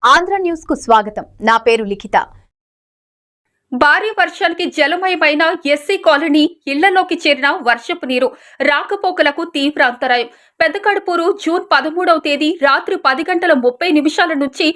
Andhra news కు స్వాగతం. నా పేరు లిఖిత. భారీ వర్షానికి జలమయమైన ఎస్సీ కాలనీ ఇళ్లలోకి చేరిన వర్షపు నీరు రాకపోకలకు తీవ్ర అంతరాయం. పెద్దకడుపూరు జూన్ 13వ తేదీ రాత్రి 10:30 నుంచి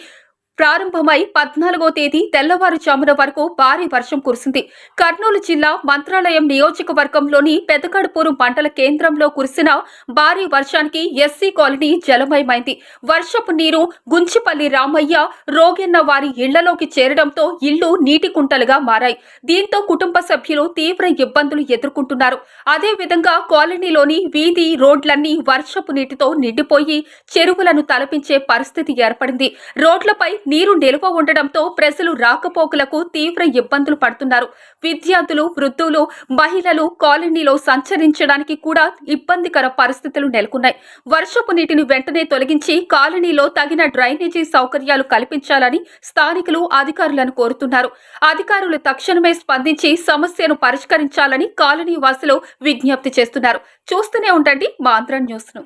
ప్రారంభమై 14వ తేదీ తెల్లవారుజామున వరకు భారీ వర్షం కురిసింది. కర్నూలు జిల్లా మంత్రాలయం నియోజకవర్గంలోని పెద్దకడుపూరు మండల కేంద్రంలో కురిసిన భారీ వర్షానికి ఎస్సీ కాలనీ జలమయమైంది. వర్షపు నీరు గుంచిపల్లి రామయ్య, రోగెన్న వారి ఇళ్లలోకి చేరడంతో ఇళ్లు నీటి కుంటలుగా మారాయి. దీంతో కుటుంబ సభ్యులు తీవ్ర ఇబ్బందులు ఎదుర్కొంటున్నారు. అదేవిధంగా కాలనీలోని వీధి రోడ్లన్నీ వర్షపు నీటితో నిండిపోయి చెరువులను తలపించే పరిస్థితి ఏర్పడింది. రోడ్లపై నీరు నిల్వ ఉండడంతో ప్రజలు రాకపోకలకు తీవ్ర ఇబ్బందులు పడుతున్నారు. విద్యార్థులు, వృద్ధులు, మహిళలు కాలనీలో సంచరించడానికి కూడా ఇబ్బందికర పరిస్థితులు నెలకొన్నాయి. వర్షపు నీటిని వెంటనే తొలగించి కాలనీలో తగిన డ్రైనేజీ సౌకర్యాలు కల్పించాలని స్థానికులు అధికారులను కోరుతున్నారు. అధికారులు తక్షణమే స్పందించి సమస్యను పరిష్కరించాలని కాలనీ వాసులు విజ్ఞప్తి చేస్తున్నారు. చూస్తూనే ఉండండి మా ఆంధ్ర న్యూస్ ను.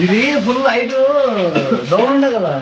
ఇది ఫుల్ హైట్ డౌన్ ఉండే కదా.